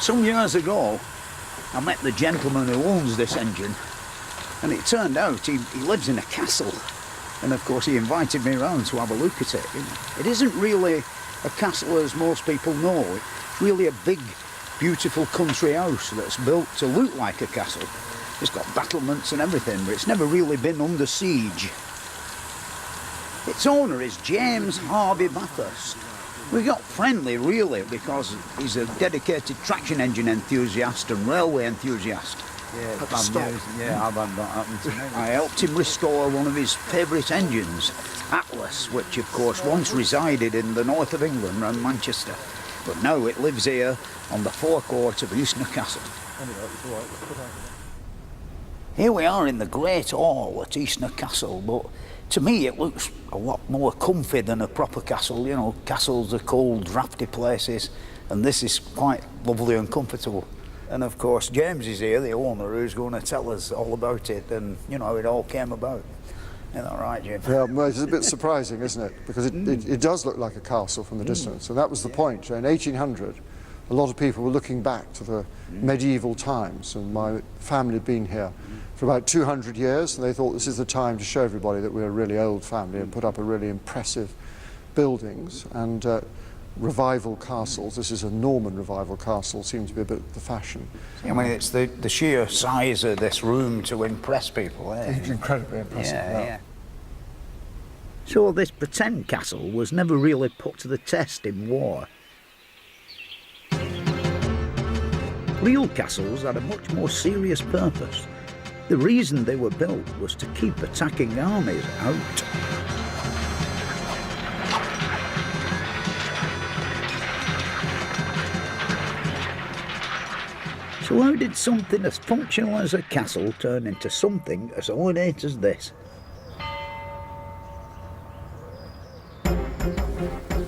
Some years ago, I met the gentleman who owns this engine, and it turned out he lives in a castle. And of course he invited me around to have a look at it. You know. It isn't really a castle as most people know. It's really a big, beautiful country house that's built to look like a castle. It's got battlements and everything, but it's never really been under siege. Its owner is James Harvey Bathurst. We got friendly, really, because he's a dedicated traction engine enthusiast and railway enthusiast. Yeah, I've had that happen to me. I helped him restore one of his favourite engines, Atlas, which of course once resided in the north of England around Manchester, but now it lives here on the forecourt of Eastnor Castle. Here we are in the Great Hall at Eastnor Castle, but to me it looks a lot more comfy than a proper castle. You know, castles are cold, drafty places, and this is quite lovely and comfortable. And of course James is here, the owner, who's going to tell us all about it and, you know, how it all came about. Isn't that right, Jim? Yeah, well, it's a bit surprising, isn't it? Because it does look like a castle from the distance, and that was the point. In 1800, a lot of people were looking back to the medieval times, and my family had been here for about 200 years, and they thought this is the time to show everybody that we're a really old family and put up a really impressive buildings. And revival castles, this is a Norman revival castle, seems to be a bit the fashion. I mean, it's the sheer size of this room to impress people, eh? It's incredibly impressive. Yeah. So this pretend castle was never really put to the test in war. Real castles had a much more serious purpose. The reason they were built was to keep attacking armies out. So how did something as functional as a castle turn into something as ornate as this?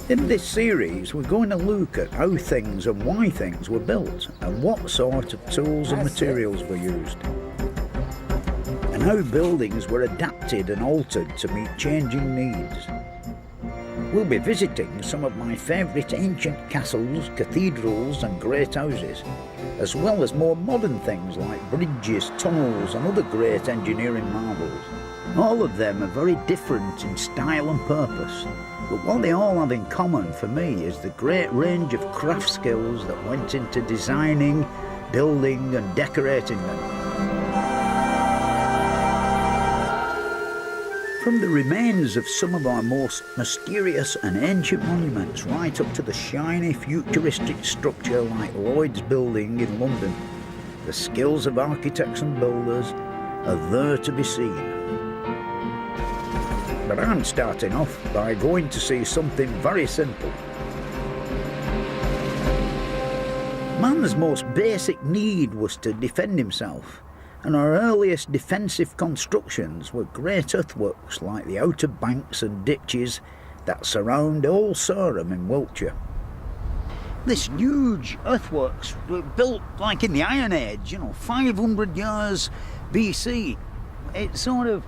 In this series, we're going to look at how things and why things were built, and what sort of tools and materials were used, and how buildings were adapted and altered to meet changing needs. We'll be visiting some of my favourite ancient castles, cathedrals and great houses, as well as more modern things like bridges, tunnels and other great engineering marvels. All of them are very different in style and purpose, but what they all have in common for me is the great range of craft skills that went into designing, building and decorating them. From the remains of some of our most mysterious and ancient monuments right up to the shiny futuristic structure like Lloyd's Building in London, the skills of architects and builders are there to be seen. But I'm starting off by going to see something very simple. Man's most basic need was to defend himself, and our earliest defensive constructions were great earthworks like the outer banks and ditches that surround Old Sarum in Wiltshire. This huge earthworks were built like in the Iron Age, you know, 500 years BC. It sort of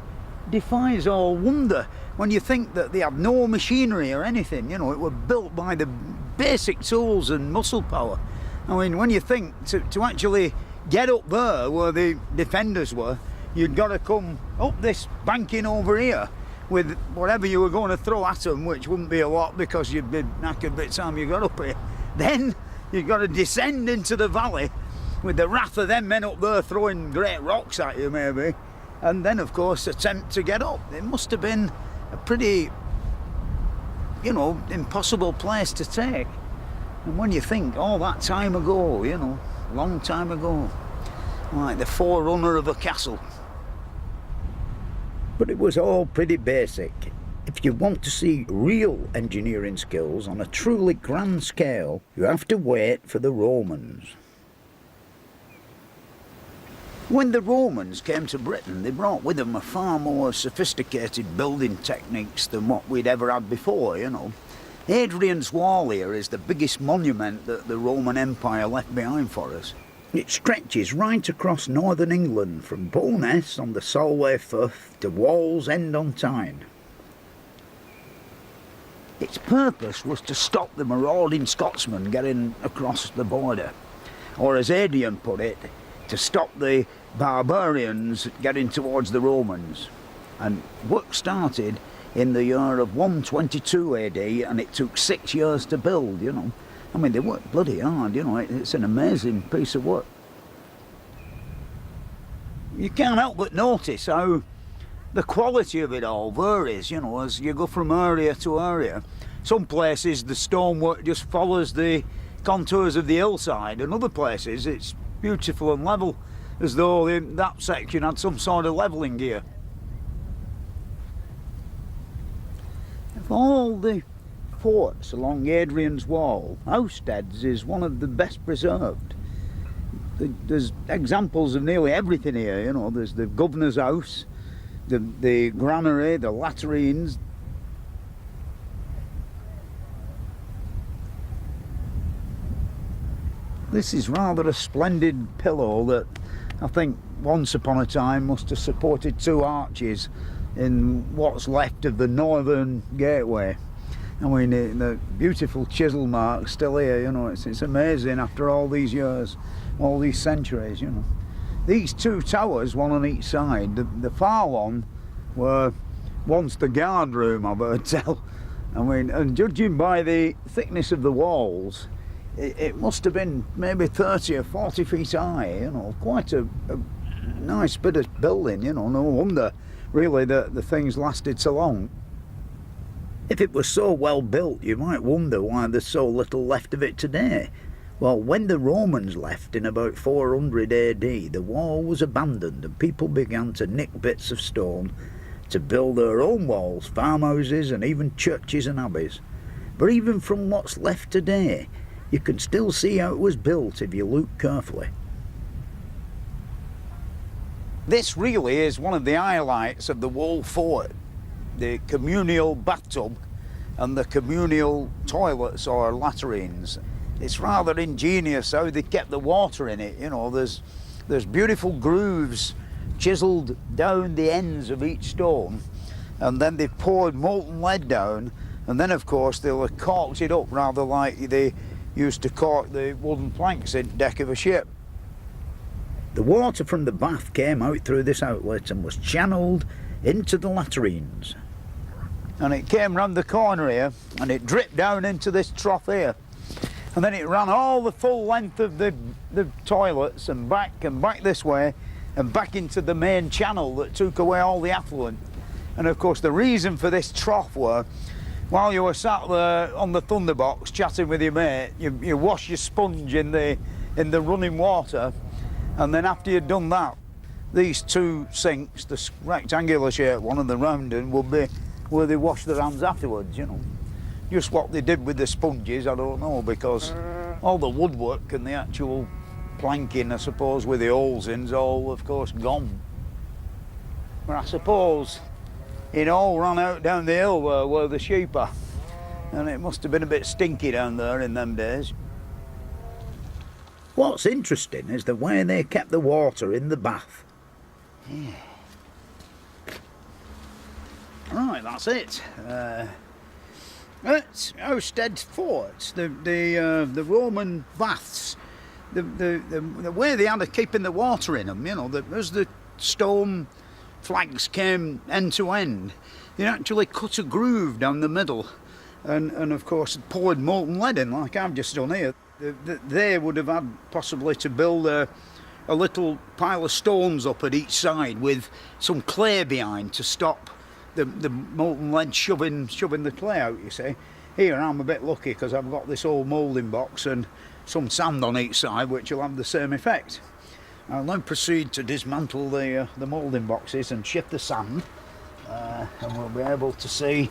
defies all wonder when you think that they had no machinery or anything, you know, it were built by the basic tools and muscle power. I mean, when you think to actually get up there where the defenders were, you'd got to come up this banking over here with whatever you were going to throw at them, which wouldn't be a lot because you'd be knackered by the time you got up here. Then you've got to descend into the valley with the wrath of them men up there throwing great rocks at you maybe, and then of course attempt to get up. It must have been a pretty, you know, impossible place to take. And when you think all that time ago, you know, long time ago, like the forerunner of a castle. But it was all pretty basic. If you want to see real engineering skills on a truly grand scale, you have to wait for the Romans. When the Romans came to Britain, they brought with them a far more sophisticated building techniques than what we'd ever had before, you know. Hadrian's Wall here is the biggest monument that the Roman Empire left behind for us. It stretches right across northern England from Bowness on the Solway Firth to Wall's End on Tyne. Its purpose was to stop the marauding Scotsmen getting across the border. or as Adrian put it, to stop the barbarians getting towards the Romans. And work started in the year of 122 AD, and it took 6 years to build, you know. I mean, they worked bloody hard, you know, it's an amazing piece of work. You can't help but notice how the quality of it all varies, you know, as you go from area to area. Some places the stonework just follows the contours of the hillside, and other places it's beautiful and level, as though that section had some sort of levelling gear. Of all the forts along Hadrian's Wall, Housteads is one of the best preserved. There's examples of nearly everything here, you know. There's the governor's house, the granary, the latrines. This is rather a splendid pillow that I think once upon a time must have supported 2 arches in what's left of the northern gateway. I mean, the beautiful chisel marks still here, you know. It's amazing after all these years, all these centuries, you know. These 2 towers, one on each side, the far one were once the guard room, I've heard tell. I mean, and judging by the thickness of the walls, it must have been maybe 30 or 40 feet high, you know, quite a nice bit of building, you know. No wonder really that the things lasted so long. If it was so well built, you might wonder why there's so little left of it today. Well, when the Romans left in about 400 AD, the wall was abandoned and people began to nick bits of stone to build their own walls, farmhouses and even churches and abbeys. But even from what's left today, you can still see how it was built if you look carefully. This really is one of the highlights of the wall fort. The communal bathtub and the communal toilets or latrines. It's rather ingenious how they kept the water in it, you know. There's beautiful grooves chiselled down the ends of each stone, and then they've poured molten lead down, and then of course they'll have corked it up rather like they used to cork the wooden planks in the deck of a ship. The water from the bath came out through this outlet and was channelled into the latrines. And it came round the corner here and it dripped down into this trough here. And then it ran all the full length of the toilets and back this way and back into the main channel that took away all the effluent. And of course the reason for this trough were, while you were sat there on the thunderbox chatting with your mate, you wash your sponge in the running water, and then after you'd done that, these 2 sinks, the rectangular shaped one and the rounded, would be where they wash their hands afterwards, you know. Just what they did with the sponges, I don't know, because all the woodwork and the actual planking, I suppose, with the holes in, is all, of course, gone. But I suppose it all ran out down the hill where the sheep are, and it must have been a bit stinky down there in them days. What's interesting is the way they kept the water in the bath. Yeah. Right, that's it. That's Houstead Fort, the Roman baths. The way they had of keeping the water in them, you know, as the stone flags came end to end, you actually cut a groove down the middle, and of course poured molten lead in like I've just done here. They would have had possibly to build a little pile of stones up at each side with some clay behind to stop the molten lead shoving the clay out, you see. Here I'm a bit lucky because I've got this old moulding box and some sand on each side which will have the same effect. I'll now proceed to dismantle the moulding boxes and shift the sand, and we'll be able to see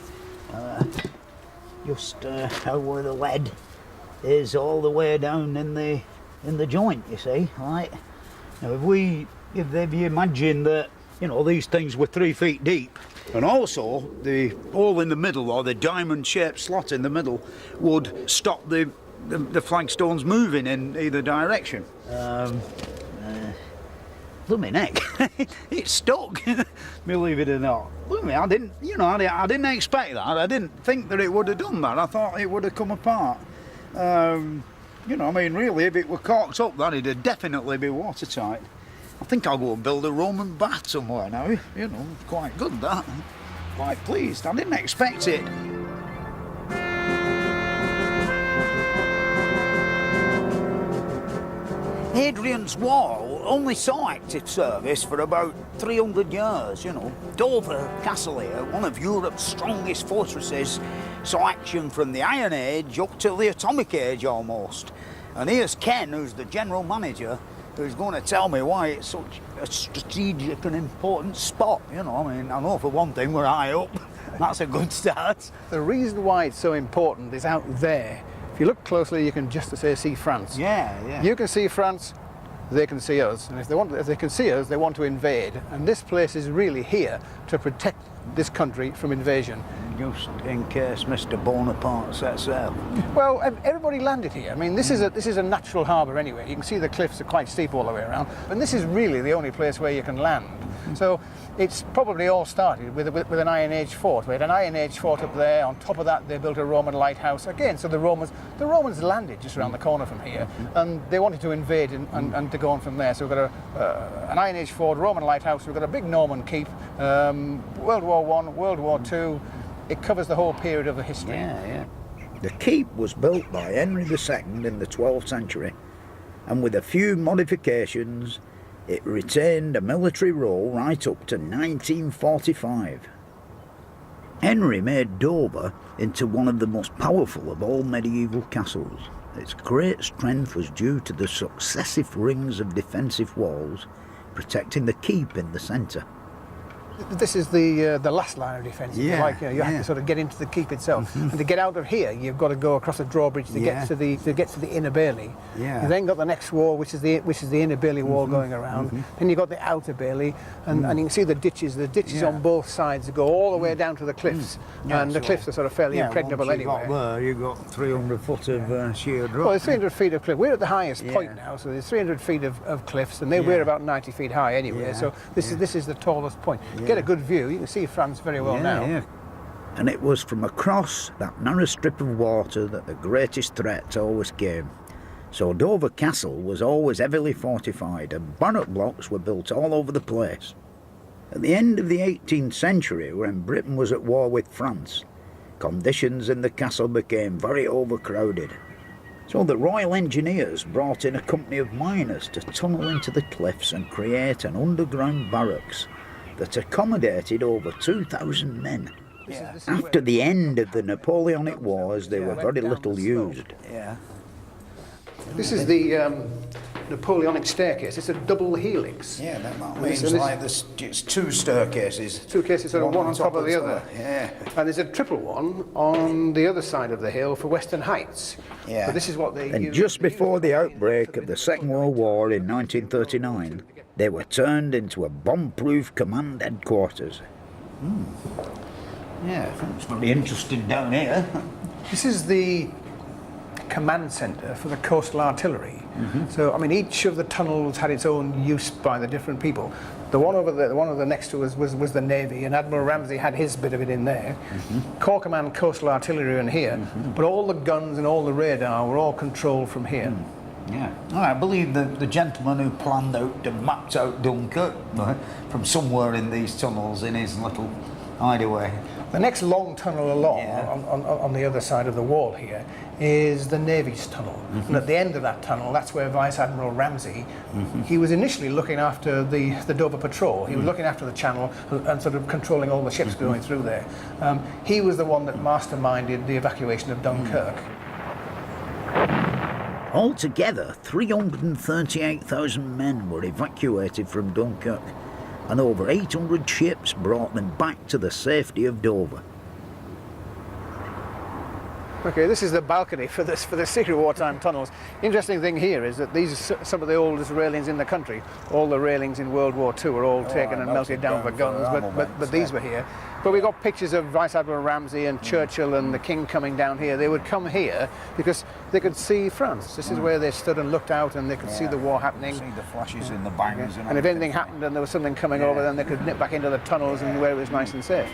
just how where the lead is all the way down in the joint, you see. Right now, if you imagine that, you know, these things were 3 feet deep, and also the hole in the middle, or the diamond-shaped slot in the middle, would stop the flagstones moving in either direction. Blooming heck, it stuck. Believe it or not. Blooming, I didn't expect that. I didn't think that it would have done that. I thought it would have come apart. You know, I mean, really, if it were corked up, then it'd definitely be watertight. I think I'll go and build a Roman bath somewhere now. You know, quite good, that. Quite pleased. I didn't expect it. Hadrian's Wall only saw active service for about 300 years, you know. Dover Castle here, one of Europe's strongest fortresses, saw action from the Iron Age up to the Atomic Age almost. And here's Ken, who's the general manager, who's going to tell me why it's such a strategic and important spot, you know. I mean, I know for one thing we're high up. That's a good start. The reason why it's so important is out there. If you look closely, you can just see France. Yeah. You can see France, they can see us. And if they can see us, they want to invade. And this place is really here to protect this country from invasion. Just in case Mr. Bonaparte sets sail. Well, everybody landed here. I mean, this is a natural harbour anyway. You can see the cliffs are quite steep all the way around. And this is really the only place where you can land. So it's probably all started with an Iron Age fort. We had an Iron Age fort up there. On top of that, they built a Roman lighthouse again. So the Romans landed just around the corner from here, and they wanted to invade and to go on from there. So we've got an Iron Age fort, Roman lighthouse. We've got a big Norman keep. World War I, World War II. It covers the whole period of the history. Yeah. The keep was built by Henry II in the 12th century, and with a few modifications, it retained a military role right up to 1945. Henry made Dover into one of the most powerful of all medieval castles. Its great strength was due to the successive rings of defensive walls protecting the keep in the centre. This is the last line of defence. You have to sort of get into the keep itself, and to get out of here, you've got to go across a drawbridge to get to the inner bailey. Yeah. You then got the next wall, which is the inner bailey wall going around. Then you've got the outer bailey, and you can see the ditches. The ditches on both sides go all the way down to the cliffs, and the cliffs are sort of fairly impregnable anyway. You've got 300 foot of sheer drop. Well, there's 300 feet of cliff. We're at the highest point now, so there's 300 feet of cliffs, and we're about 90 feet high anyway. Yeah. So this is the tallest point. Get a good view. You can see France very well now. Yeah. And it was from across that narrow strip of water that the greatest threat always came. So Dover Castle was always heavily fortified, and barrack blocks were built all over the place. At the end of the 18th century, when Britain was at war with France, conditions in the castle became very overcrowded. So the Royal Engineers brought in a company of miners to tunnel into the cliffs and create an underground barracks that accommodated over 2,000 men. After the end of the Napoleonic Wars, they were very little used. This is the Napoleonic staircase. It's a double helix. Yeah, that means like it's two staircases. Two cases, sort of one on top of the other. Yeah. And there's a triple one on the other side of the hill for Western Heights. Yeah. So this is what they And use. just before the outbreak of the Second World War in 1939, they were turned into a bomb-proof command headquarters. Yeah, it's very interesting down here. This is the command centre for the coastal artillery. So, I mean, each of the tunnels had its own use by the different people. The one over there, the one over next to us was the Navy, and Admiral Ramsey had his bit of it in there. Corps Command Coastal Artillery in here, but all the guns and all the radar were all controlled from here. Yeah, I believe the gentleman who planned out and mapped out Dunkirk from somewhere in these tunnels in his little hideaway. The next long tunnel along on the other side of the wall here is the Navy's tunnel. And at the end of that tunnel, that's where Vice Admiral Ramsey, he was initially looking after the Dover Patrol. He was looking after the channel and sort of controlling all the ships going through there. He was the one that masterminded the evacuation of Dunkirk. Altogether, 338,000 men were evacuated from Dunkirk, and over 800 ships brought them back to the safety of Dover. Okay, this is the balcony for the secret wartime tunnels. Interesting thing here is that these are some of the oldest railings in the country. All the railings in World War II were all taken and melted down for guns, but these were here. But we got pictures of Vice Admiral Ramsey and Churchill and the King coming down here. They would come here because they could see France. This is where they stood and looked out, and they could see the war happening. See the flashes in the bangs. And if anything happened and there was something coming over, then they could nip back into the tunnels and where it was nice and safe.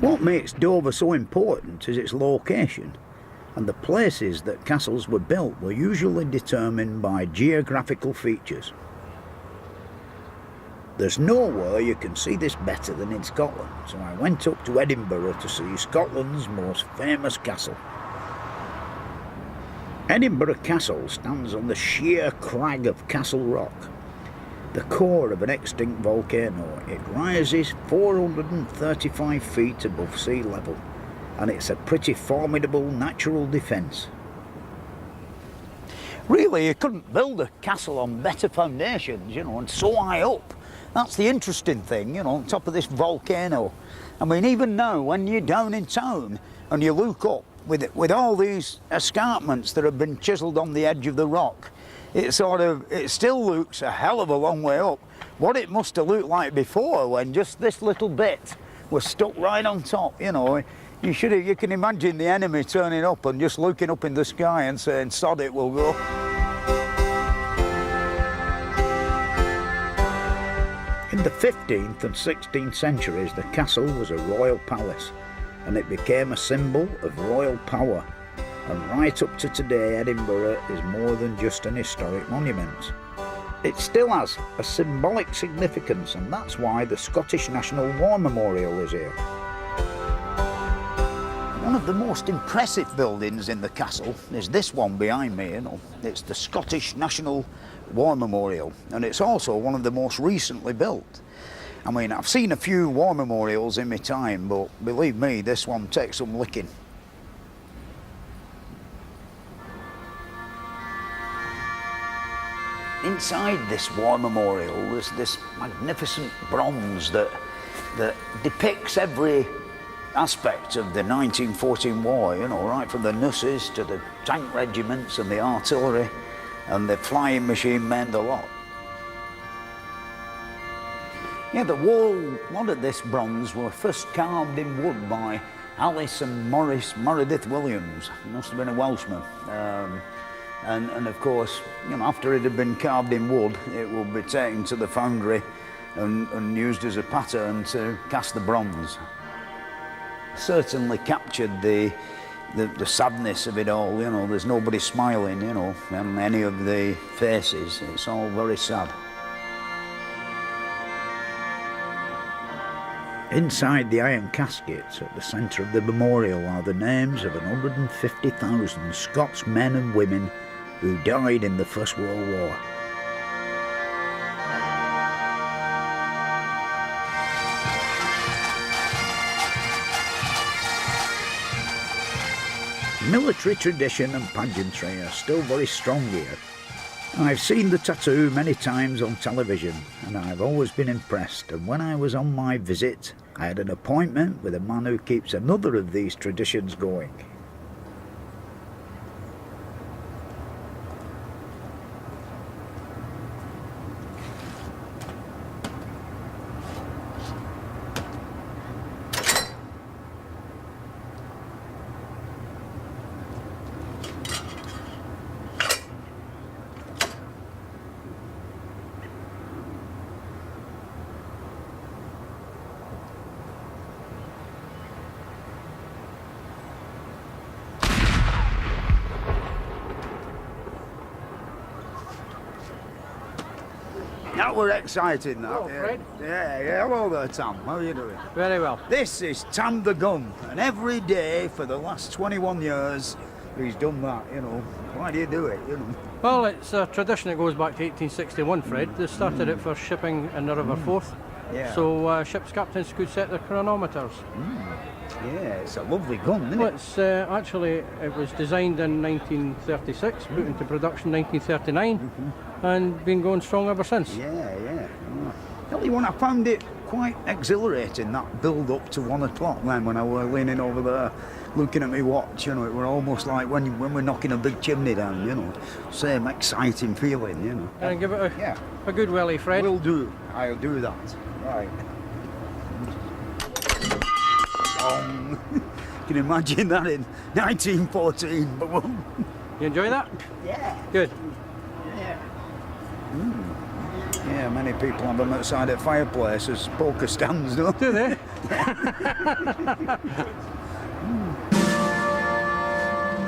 What makes Dover so important is its location, and the places that castles were built were usually determined by geographical features. There's nowhere you can see this better than in Scotland, so I went up to Edinburgh to see Scotland's most famous castle. Edinburgh Castle stands on the sheer crag of Castle Rock, the core of an extinct volcano. It rises 435 feet above sea level, and it's a pretty formidable natural defence. Really, you couldn't build a castle on better foundations, you know, and so high up. That's the interesting thing, you know, on top of this volcano. I mean, even now, when you're down in town and you look up with all these escarpments that have been chiselled on the edge of the rock, it still looks a hell of a long way up. What it must have looked like before, when just this little bit was stuck right on top, you know. You can imagine the enemy turning up and just looking up in the sky and saying, "Sod it, we'll go." In the 15th and 16th centuries, the castle was a royal palace, and it became a symbol of royal power. And right up to today, Edinburgh is more than just an historic monument. It still has a symbolic significance, and that's why the Scottish National War Memorial is here. One of the most impressive buildings in the castle is this one behind me, you know. It's the Scottish National War Memorial, and it's also one of the most recently built. I mean, I've seen a few war memorials in my time, but believe me, this one takes some licking. Inside this war memorial, there's this magnificent bronze that depicts every aspect of the 1914 war, you know, right from the nurses to the tank regiments and the artillery and the flying machine men, the lot. Yeah, a lot of this bronze were first carved in wood by Alice and Maurice Meredith Williams. He must have been a Welshman. And of course, you know, after it had been carved in wood, it would be taken to the foundry and used as a pattern to cast the bronze. Certainly captured the sadness of it all, you know. There's nobody smiling, you know, on any of the faces. It's all very sad. Inside the iron caskets at the centre of the memorial are the names of 150,000 Scots men and women who died in the First World War. Military tradition and pageantry are still very strong here. I've seen the tattoo many times on television, and I've always been impressed, and when I was on my visit, I had an appointment with a man who keeps another of these traditions going. That were exciting, that. Hello, Fred. Yeah, hello there, Tam. How are you doing? Very well. This is Tam the Gun, and every day for the last 21 years he's done that, you know. Why do you do it, you know? Well, it's a tradition that goes back to 1861, Fred. They started it for shipping in the River Forth. Yeah. So ships' captains could set their chronometers. Yeah, it's a lovely gun, isn't Well, it? it's actually, it was designed in 1936, put into production 1939, and been going strong ever since. Yeah. Tell you what, I found it quite exhilarating, that build up to 1 o'clock then, when I were leaning over there looking at my watch, you know. It were almost like when we're knocking a big chimney down, you know. Same exciting feeling, you know. And give it a good welly, Fred. Will do. I'll do that. Right. Can you imagine that in 1914? You enjoy that? Yeah. Good. Yeah. Yeah, many people have them outside at fireplaces, poker stands, don't Do they?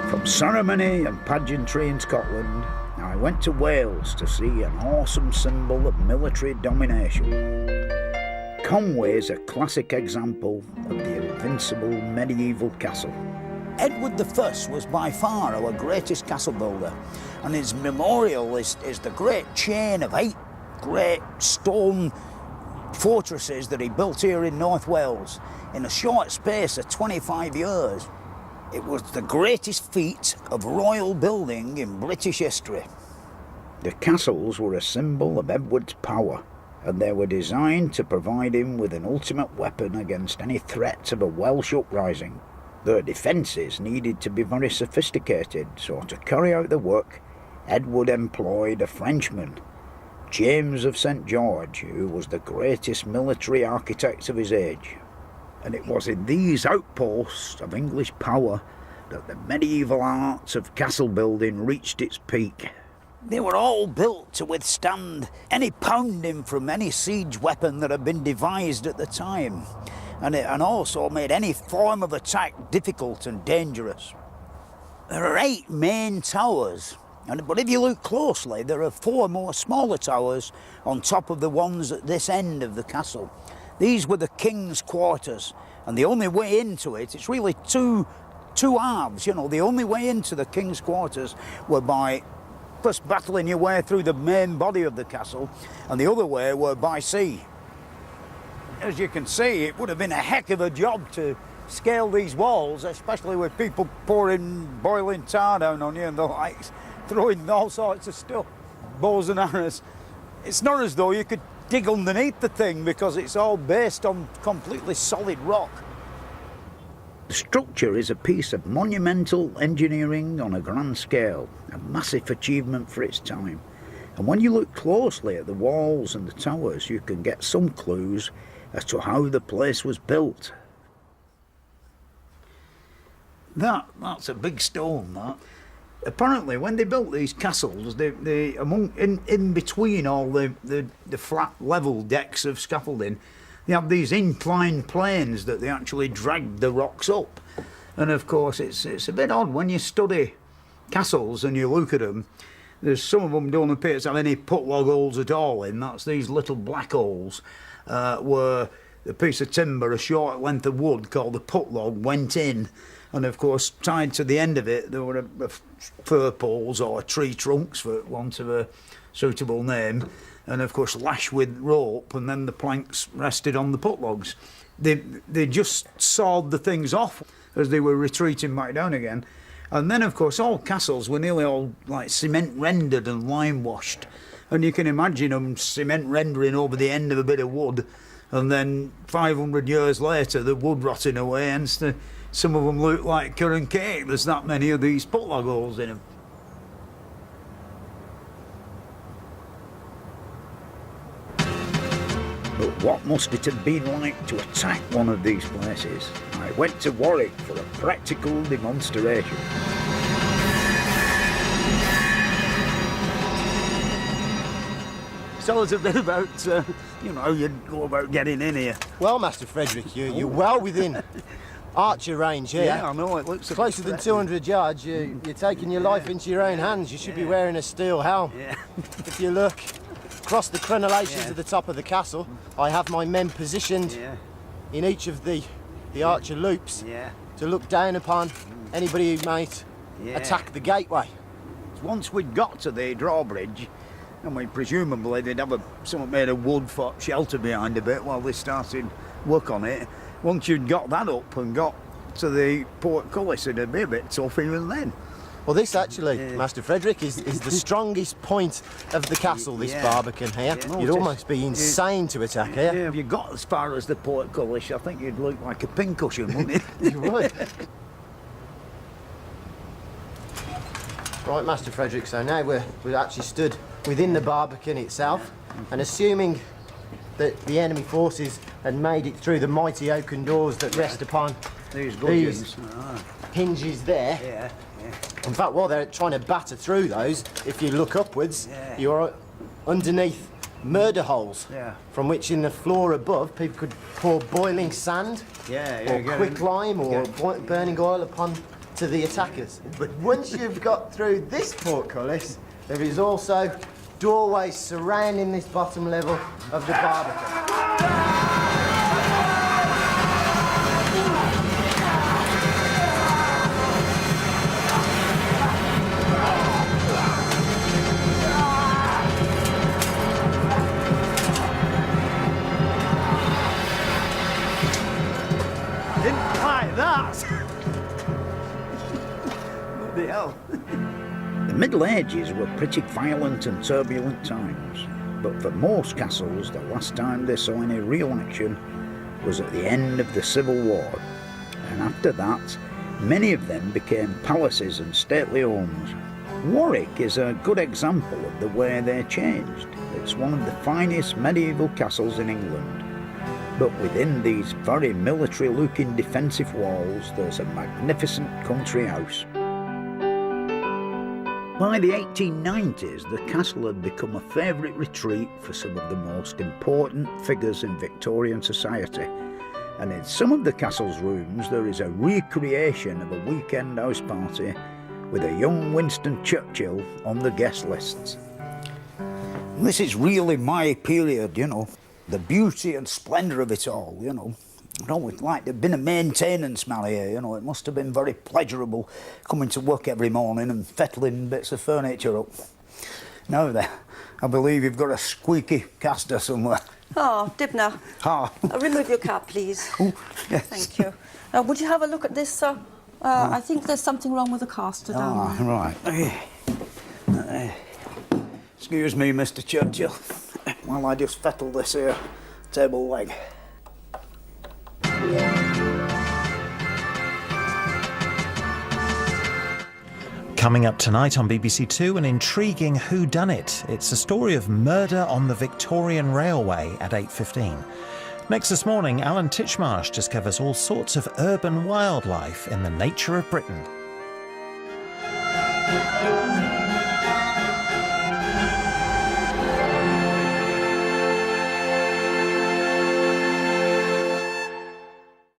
From ceremony and pageantry in Scotland, I went to Wales to see an awesome symbol of military domination. Conway is a classic example of the invincible medieval castle. Edward I was by far our greatest castle builder, and his memorial is the great chain of 8 great stone fortresses that he built here in North Wales in a short space of 25 years. It was the greatest feat of royal building in British history. The castles were a symbol of Edward's power, and they were designed to provide him with an ultimate weapon against any threat of a Welsh uprising. Their defences needed to be very sophisticated, so to carry out the work, Edward employed a Frenchman, James of St. George, who was the greatest military architect of his age. And it was in these outposts of English power that the medieval art of castle building reached its peak. They were all built to withstand any pounding from any siege weapon that had been devised at the time, and also made any form of attack difficult and dangerous. There are 8 main towers, but if you look closely, there are 4 more smaller towers on top of the ones at this end of the castle. These were the king's quarters, and the only way into it, it's really two halves, the only way into the king's quarters were by first battling your way through the main body of the castle, and the other way were by sea. As you can see, it would have been a heck of a job to scale these walls, especially with people pouring boiling tar down on you and the likes, throwing all sorts of stuff, bows and arrows. It's not as though you could dig underneath the thing because it's all based on completely solid rock. The structure is a piece of monumental engineering on a grand scale, a massive achievement for its time. And when you look closely at the walls and the towers, you can get some clues as to how the place was built. That's a big stone, that. Apparently, when they built these castles, in between all the flat, level decks of scaffolding, they have these inclined planes that they actually dragged the rocks up. And of course, it's a bit odd when you study castles and you look at them. There's some of them don't appear to have any putlog holes at all in. That's these little black holes where the piece of timber, a short length of wood called a putlog, went in. And of course, tied to the end of it, there were fir poles or tree trunks, for want of a suitable name, and of course lashed with rope, and then the planks rested on the putlogs. They just sawed the things off as they were retreating back down again. And then of course all castles were nearly all like cement rendered and lime washed, and you can imagine them cement rendering over the end of a bit of wood, and then 500 years later the wood rotting away, and some of them look like currant cake. There's that many of these putlog holes in them. But what must it have been like to attack one of these places? I went to Warwick for a practical demonstration. Tell us a bit about, how you'd go about getting in here. Well, Master Frederick, you're well within archer range here. Yeah, I know, it looks closer than 200 yards. You're taking your life into your own hands. You should be wearing a steel helm. Yeah. If you look across the crenellations at the top of the castle, I have my men positioned in each of the archer loops to look down upon anybody who might attack the gateway. Once we'd got to the drawbridge, and presumably they'd have something made of wood for shelter behind a bit while they started work on it. Once you'd got that up and got to the portcullis, it'd be a bit tough even then. Well, this actually, Master Frederick, is the strongest point of the castle, this barbican here. You'd almost be insane to attack here. Yeah, if you got as far as the portcullis, I think you'd look like a pincushion, wouldn't you? You would. Right, Master Frederick, so now we're actually stood within the barbican itself, and assuming that the enemy forces had made it through the mighty oaken doors that rest upon these hinges there. In fact, while they're trying to batter through those, if you look upwards, you're underneath murder holes, Yeah. from which in the floor above people could pour boiling sand or quicklime or burning oil upon to the attackers. But once you've got through this portcullis, there is also doorways surrounding this bottom level of the barbican. Didn't like that. What the hell? The Middle Ages were pretty violent and turbulent times, but for most castles, the last time they saw any real action was at the end of the Civil War, and after that, many of them became palaces and stately homes. Warwick is a good example of the way they changed. It's one of the finest medieval castles in England. But within these very military-looking defensive walls, there's a magnificent country house. By the 1890s, the castle had become a favourite retreat for some of the most important figures in Victorian society. And in some of the castle's rooms, there is a recreation of a weekend house party with a young Winston Churchill on the guest lists. This is really my period, you know. The beauty and splendour of it all, you know. It's always like there'd been a maintenance man here, you know. It must have been very pleasurable coming to work every morning and fettling bits of furniture up. Now then, I believe you've got a squeaky caster somewhere. Oh, Dibnah. Ah. Remove your cap, please. Oh, yes. Thank you. Would you have a look at this, sir? I think there's something wrong with the caster down there. Right. Excuse me, Mr. Churchill, while I just fettle this here table leg. Coming up tonight on BBC Two, an intriguing whodunit. It's a story of murder on the Victorian Railway at 8:15. Next this morning, Alan Titchmarsh discovers all sorts of urban wildlife in the nature of Britain.